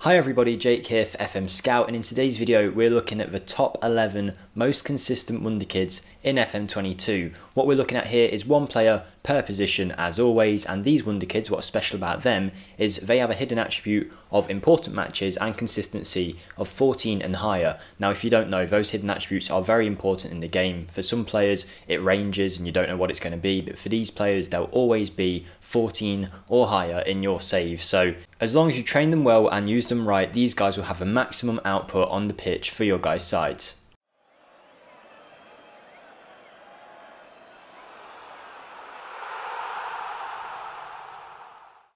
Hi everybody, Jake here for FMSCOUT, and in today's video we're looking at the top 11 most consistent Wonderkids in FM22. What we're looking at here is one player per position as always, and these Wonderkids, what's special about them is they have a hidden attribute of important matches and consistency of 14 and higher. Now if you don't know, those hidden attributes are very important in the game. For some players it ranges and you don't know what it's going to be, but for these players they'll always be 14 or higher in your save. So as long as you train them well and use them right, these guys will have the maximum output on the pitch for your guys' sides.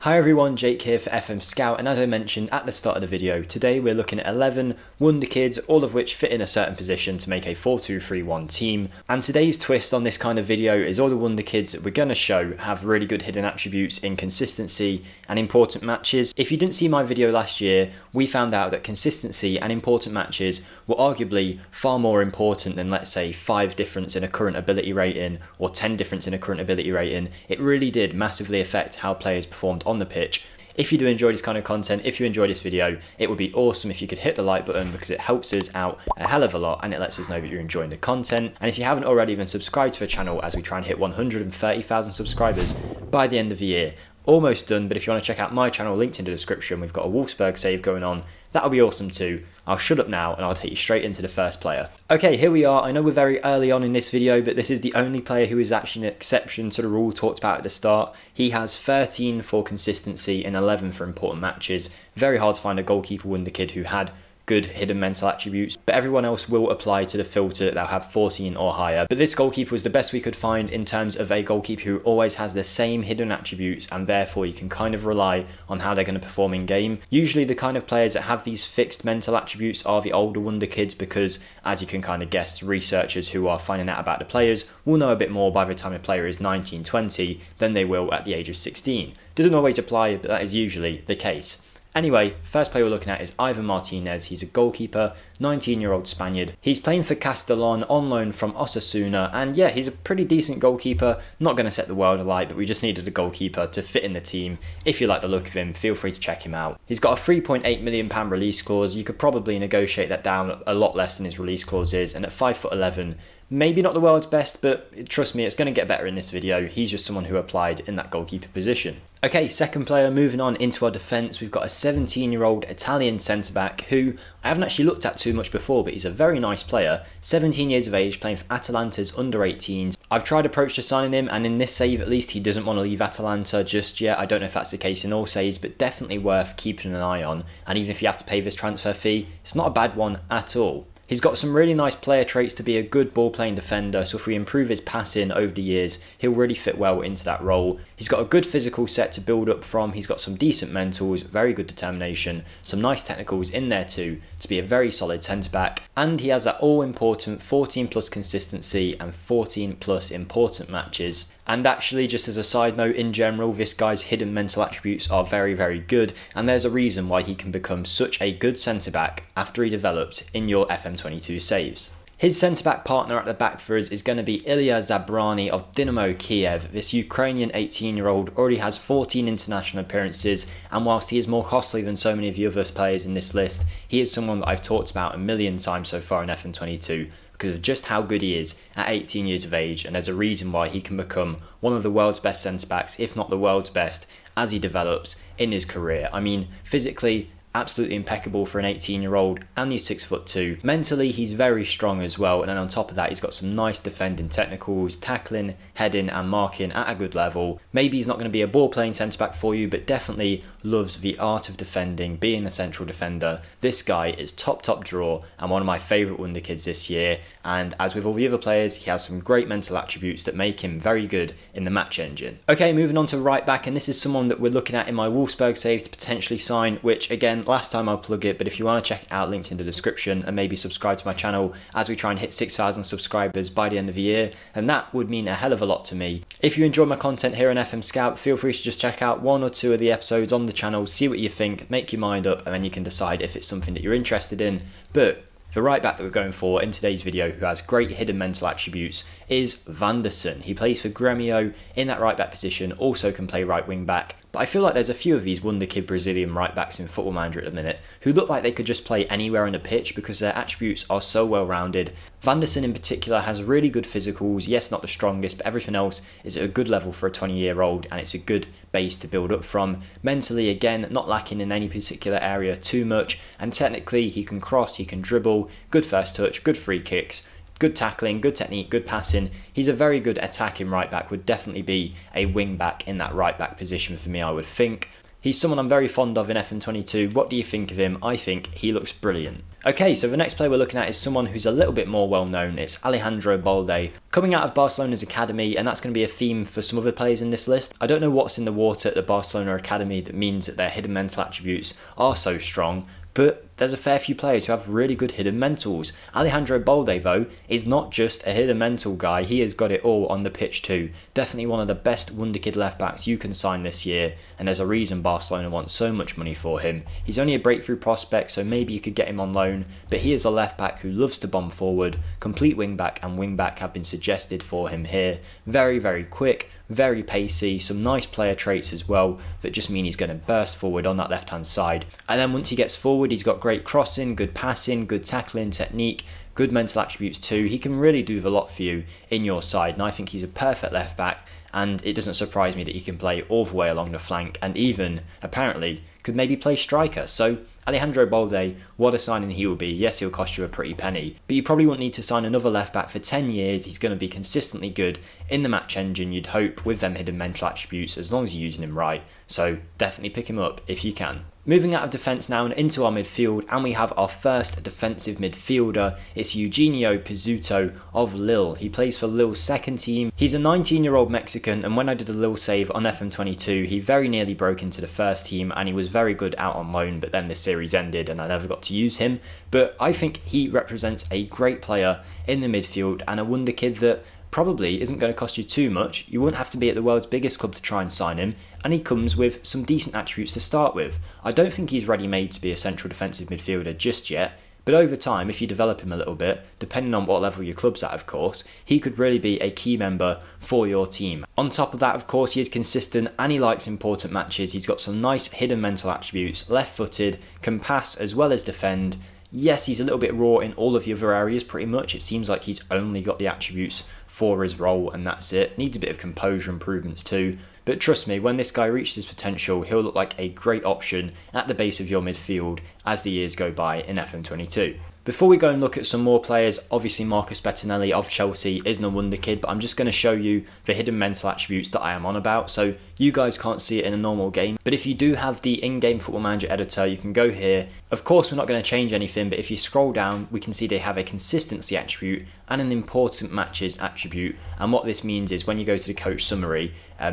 Hi everyone, Jake here for FMSCOUT, and as I mentioned at the start of the video, today we're looking at 11 Wonderkids, all of which fit in a certain position to make a 4-2-3-1 team. And today's twist on this kind of video is all the Wonderkids that we're going to show have really good hidden attributes in consistency and important matches. If you didn't see my video last year, we found out that consistency and important matches were arguably far more important than, let's say, 5 difference in a current ability rating or 10 difference in a current ability rating. It really did massively affect how players performed on the pitch. If you do enjoy this kind of content, if you enjoy this video, it would be awesome if you could hit the like button, because it helps us out a hell of a lot and it lets us know that you're enjoying the content. And if you haven't already, then subscribe to the channel as we try and hit 130,000 subscribers by the end of the year. Almost done, but if you want to check out my channel, linked in the description, we've got a Wolfsburg save going on. That'll be awesome too. I'll shut up now and I'll take you straight into the first player. Okay, here we are. I know we're very early on in this video, but this is the only player who is actually an exception to the rule talked about at the start. He has 13 for consistency and 11 for important matches. Very hard to find a goalkeeper Wonderkid who had good hidden mental attributes, but everyone else will apply to the filter. They'll have 14 or higher. But this goalkeeper was the best we could find in terms of a goalkeeper who always has the same hidden attributes, and therefore you can kind of rely on how they're going to perform in game. Usually the kind of players that have these fixed mental attributes are the older Wonderkids, because as you can kind of guess, researchers who are finding out about the players will know a bit more by the time a player is 19, 20 than they will at the age of 16. Doesn't always apply, but that is usually the case. Anyway, first player we're looking at is Ivan Martinez. He's a goalkeeper, 19-year-old Spaniard. He's playing for Castellon on loan from Osasuna, and yeah, he's a pretty decent goalkeeper. Not going to set the world alight, but we just needed a goalkeeper to fit in the team. If you like the look of him, feel free to check him out. He's got a £3.8 million release clause. You could probably negotiate that down a lot less than his release clause is, and at 5'11", maybe not the world's best, but trust me, it's going to get better in this video. He's just someone who applied in that goalkeeper position. Okay, second player, moving on into our defence, we've got a 17-year-old Italian centre-back who I haven't actually looked at too much before, but he's a very nice player. 17 years of age, playing for Atalanta's under-18s. I've tried approach to signing him, and in this save at least, he doesn't want to leave Atalanta just yet. I don't know if that's the case in all saves, but definitely worth keeping an eye on. And even if you have to pay this transfer fee, it's not a bad one at all. He's got some really nice player traits to be a good ball-playing defender, so if we improve his passing over the years, he'll really fit well into that role. He's got a good physical set to build up from, he's got some decent mentals, very good determination, some nice technicals in there too, to be a very solid centre-back, and he has that all-important 14 plus consistency and 14 plus important matches. And actually, just as a side note, in general, this guy's hidden mental attributes are very, very good, and there's a reason why he can become such a good centre-back after he developed in your FM22 saves. His centre-back partner at the back for us is going to be Ilya Zabrani of Dinamo Kiev. This Ukrainian 18-year-old already has 14 international appearances, and whilst he is more costly than so many of the other players in this list, he is someone that I've talked about a million times so far in FM22 because of just how good he is at 18 years of age, and there's a reason why he can become one of the world's best centre-backs, if not the world's best, as he develops in his career. I mean, physically, absolutely impeccable for an 18-year-old, and he's 6'2". Mentally, he's very strong as well, and then on top of that, he's got some nice defending technicals, tackling, heading and marking at a good level. Maybe he's not going to be a ball-playing centre-back for you, but definitely loves the art of defending, being a central defender. This guy is top draw and one of my favourite Wonderkids this year, and as with all the other players, he has some great mental attributes that make him very good in the match engine. Okay, moving on to right back, and this is someone that we're looking at in my Wolfsburg save to potentially sign, which again, last time I'll plug it, but if you want to check it out, links in the description, and maybe subscribe to my channel as we try and hit 6,000 subscribers by the end of the year, and that would mean a hell of a lot to me. If you enjoy my content here on FMSCOUT, feel free to just check out 1 or 2 of the episodes on the channel, see what you think, make your mind up, and then you can decide if it's something that you're interested in. But the right back that we're going for in today's video, who has great hidden mental attributes, is Vanderson. He plays for Gremio in that right back position, also can play right wing back. but I feel like there's a few of these wonderkid Brazilian right backs in Football Manager at the minute who look like they could just play anywhere on the pitch because their attributes are so well rounded. Vanderson in particular has really good physicals, yes not the strongest, but everything else is at a good level for a 20-year-old, and it's a good base to build up from. Mentally, again, not lacking in any particular area too much, and technically he can cross, he can dribble, good first touch, good free kicks, good tackling, good technique, good passing. He's a very good attacking right back, would definitely be a wing back in that right back position for me, I would think. He's someone I'm very fond of in FM22. What do you think of him? I think he looks brilliant. Okay, so the next player we're looking at is someone who's a little bit more well known. It's Alejandro Boldevo, coming out of Barcelona's academy, and that's going to be a theme for some other players in this list. I don't know what's in the water at the Barcelona academy that means that their hidden mental attributes are so strong, but there's a fair few players who have really good hidden mentals. Alejandro Boldevo is not just a hidden mental guy, he has got it all on the pitch too. Definitely one of the best wonderkid left backs you can sign this year, and there's a reason Barcelona wants so much money for him. He's only a breakthrough prospect, so maybe you could get him on loan, but he is a left back who loves to bomb forward. Complete wing back and wing back have been suggested for him here. Very, very quick, very pacey, some nice player traits as well that just mean he's going to burst forward on that left hand side. And then once he gets forward, he's got great crossing, good passing, good tackling technique, good mental attributes too. He can really do a lot for you in your side, and I think he's a perfect left back, and it doesn't surprise me that he can play all the way along the flank and even, apparently, could maybe play striker. So Alejandro Boldevo, what a signing he will be. Yes, he'll cost you a pretty penny, but you probably won't need to sign another left back for 10 years. He's going to be consistently good in the match engine, you'd hope, with them hidden mental attributes, as long as you're using him right. So definitely pick him up if you can. Moving out of defence now and into our midfield, and we have our first defensive midfielder. It's Eugenio Pizzuto of Lille. He plays for Lille's second team. He's a 19-year-old Mexican, and when I did a Lille save on FM22, he very nearly broke into the first team, and he was very good out on loan, but then the series ended and I never got to use him. But I think he represents a great player in the midfield and a wonder kid that probably isn't going to cost you too much. You wouldn't have to be at the world's biggest club to try and sign him, and he comes with some decent attributes to start with. I don't think he's ready-made to be a central defensive midfielder just yet, but over time, if you develop him a little bit, depending on what level your club's at of course, he could really be a key member for your team. On top of that, of course, he is consistent and he likes important matches. He's got some nice hidden mental attributes, left-footed, can pass as well as defend. Yes, he's a little bit raw in all of the other areas pretty much. It seems like he's only got the attributes for his role and that's it. Needs a bit of composure improvements too. But trust me, when this guy reaches his potential, he'll look like a great option at the base of your midfield as the years go by in FM22. Before we go and look at some more players, obviously Marcus Bettinelli of Chelsea isn't a wonder kid, but I'm just going to show you the hidden mental attributes that I am on about, so you guys can't see it in a normal game. But if you do have the in-game Football Manager editor, you can go here. Of course, we're not going to change anything, but if you scroll down, we can see they have a consistency attribute and an important matches attribute. And what this means is when you go to the coach summary,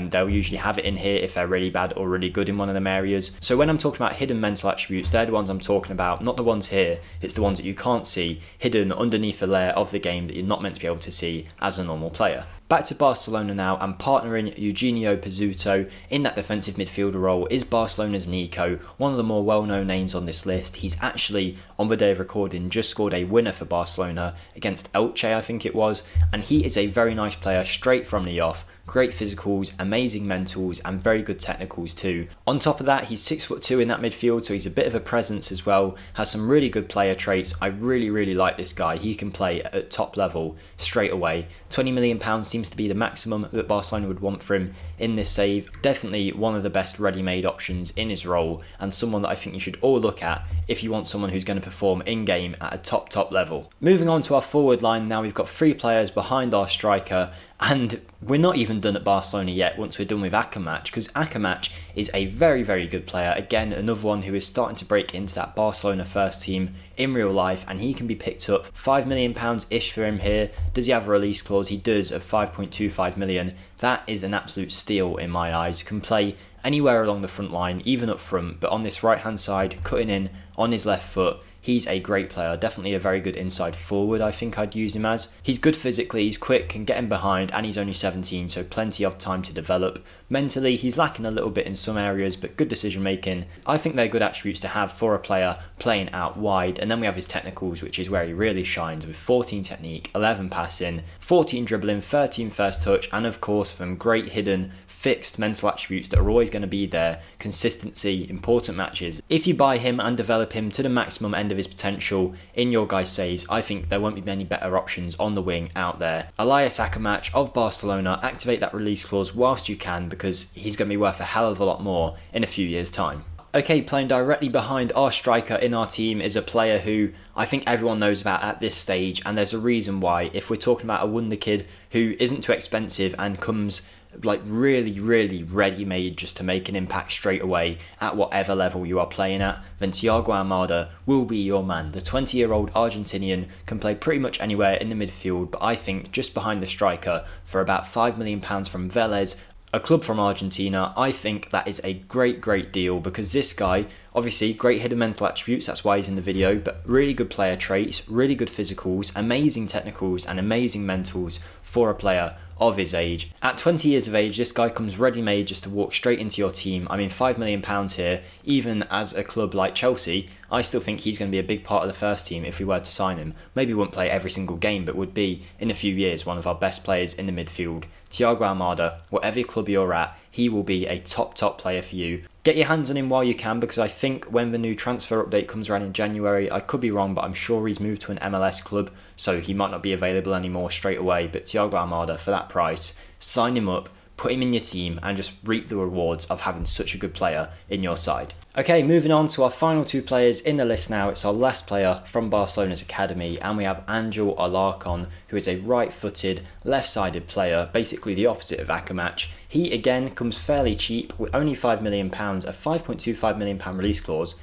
they'll usually have it in here if they're really bad or really good in one of them areas. So when I'm talking about hidden mental attributes, they're the ones I'm talking about, not the ones here. It's the ones that you can't see, hidden underneath the layer of the game that you're not meant to be able to see as a normal player. Back to Barcelona now, and partnering Eugenio Pizzuto in that defensive midfielder role is Barcelona's Nico, one of the more well-known names on this list. He's actually, on the day of recording, just scored a winner for Barcelona against Elche, I think it was, and he is a very nice player straight from the off. Great physicals, amazing mentals, and very good technicals too. On top of that, he's 6'2" in that midfield, so he's a bit of a presence as well. Has some really good player traits. I really like this guy. He can play at top level straight away. £20 million seems to be the maximum that Barcelona would want for him in this save. Definitely one of the best ready-made options in his role, and someone that I think you should all look at if you want someone who's going to perform in-game at a top level. Moving on to our forward line now, we've got 3 players behind our striker, and we're not even done at Barcelona yet once we're done with Akamach, because Akamach is a very good player. Again, another one who is starting to break into that Barcelona first team in real life, and he can be picked up. £5 million-ish for him here. Does he have a release clause? He does, of 5.25 million. That is an absolute steal in my eyes. Can play anywhere along the front line, even up front, but on this right hand side, cutting in on his left foot, he's a great player. Definitely a very good inside forward, I think I'd use him as. He's good physically, he's quick, can get him behind, and he's only 17, so plenty of time to develop. Mentally, he's lacking a little bit in some areas, but good decision making. I think they're good attributes to have for a player playing out wide. And then we have his technicals, which is where he really shines, with 14 technique, 11 passing, 14 dribbling, 13 first touch, and of course some great hidden fixed mental attributes that are always going to be there, consistency, important matches. If you buy him and develop him to the maximum end of his potential in your guys' saves, I think there won't be many better options on the wing out there. Elias Akamach of Barcelona, activate that release clause whilst you can, because he's going to be worth a hell of a lot more in a few years' time. Okay, playing directly behind our striker in our team is a player who I think everyone knows about at this stage, and there's a reason why. If we're talking about a wonder kid who isn't too expensive and comes like really ready-made just to make an impact straight away at whatever level you are playing at, then Thiago Almada will be your man. The 20-year-old Argentinian can play pretty much anywhere in the midfield, but I think just behind the striker for about £5 million from Vélez, a club from Argentina, I think that is a great deal, because this guy, obviously great hidden mental attributes, that's why he's in the video, but really good player traits, really good physicals, amazing technicals and amazing mentals for a player of his age. At 20 years of age, this guy comes ready-made just to walk straight into your team. I mean, £5 million here, even as a club like Chelsea, I still think he's going to be a big part of the first team if we were to sign him. Maybe wouldn't play every single game, but would be, in a few years, one of our best players in the midfield. Thiago Almada, whatever club you're at, he will be a top player for you. Get your hands on him while you can, because I think when the new transfer update comes around in January, I could be wrong, but I'm sure he's moved to an MLS club, so he might not be available anymore straight away. But Thiago Almada, for that price, sign him up, put him in your team, and just reap the rewards of having such a good player in your side. Okay, moving on to our final two players in the list now. It's our last player from Barcelona's academy, and we have Angel Alarcon, who is a right-footed, left-sided player, basically the opposite of Akamach. He, again, comes fairly cheap with only £5 million, a £5.25 million release clause.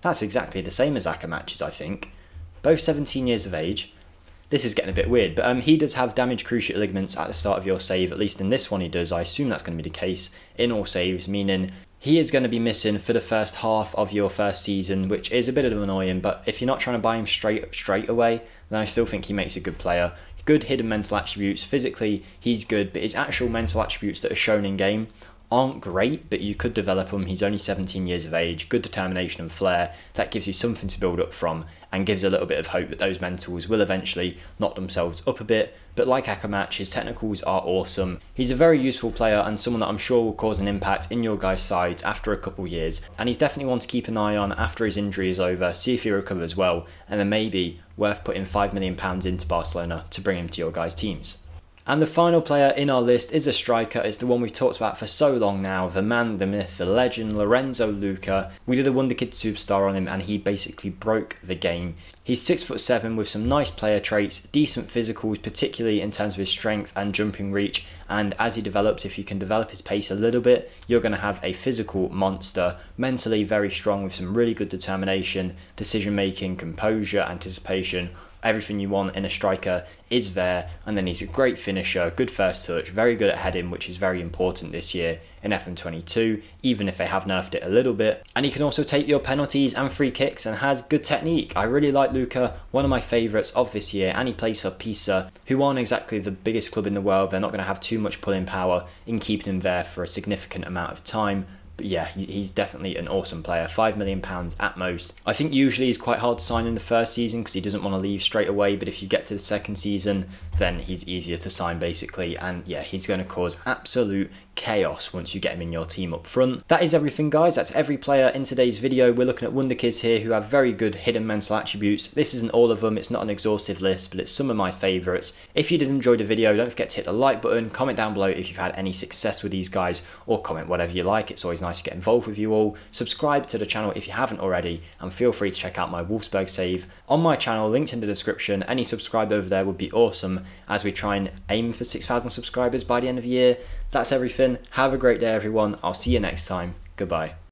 That's exactly the same as Akamach's, I think. Both 17 years of age. This is getting a bit weird, but he does have damaged cruciate ligaments at the start of your save, at least in this one he does. I assume that's going to be the case in all saves, meaning he is going to be missing for the first half of your first season, which is a bit of annoying, but if you're not trying to buy him straight away, then I still think he makes a good player. Good hidden mental attributes, physically he's good, but his actual mental attributes that are shown in game aren't great, but you could develop him. He's only 17 years of age, good determination and flair. That gives you something to build up from and gives a little bit of hope that those mentals will eventually knock themselves up a bit. But like Akamach, his technicals are awesome. He's a very useful player and someone that I'm sure will cause an impact in your guys' sides after a couple years, and he's definitely one to keep an eye on after his injury is over, see if he recovers well, and then maybe worth putting £5 million into Barcelona to bring him to your guys' teams. And the final player in our list is a striker. It's the one we've talked about for so long now, the man, the myth, the legend, Lorenzo Luca. We did a Wonderkid Superstar on him and he basically broke the game. He's 6'7" with some nice player traits, decent physicals, particularly in terms of his strength and jumping reach. And as he develops, if you can develop his pace a little bit, you're going to have a physical monster, mentally very strong with some really good determination, decision making, composure, anticipation. Everything you want in a striker is there, and then he's a great finisher, good first touch, very good at heading, which is very important this year in FM22, even if they have nerfed it a little bit. And he can also take your penalties and free kicks and has good technique. I really like Luca, one of my favourites of this year, and he plays for Pisa, who aren't exactly the biggest club in the world. They're not going to have too much pulling power in keeping him there for a significant amount of time. But yeah, he's definitely an awesome player, £5 million at most. I think usually he's quite hard to sign in the first season because he doesn't want to leave straight away, but if you get to the second season, then he's easier to sign basically, and yeah, he's going to cause absolute chaos once you get him in your team up front. That is everything, guys. That's every player in today's video. We're looking at Wonderkids here who have very good hidden mental attributes. This isn't all of them, it's not an exhaustive list, but it's some of my favourites. If you did enjoy the video, don't forget to hit the like button, comment down below if you've had any success with these guys, or comment whatever you like. It's always nice to get involved with you all. Subscribe to the channel if you haven't already, and feel free to check out my Wolfsburg save on my channel, linked in the description. Any subscribe over there would be awesome as we try and aim for 6,000 subscribers by the end of the year. That's everything. Have a great day, everyone. I'll see you next time. Goodbye.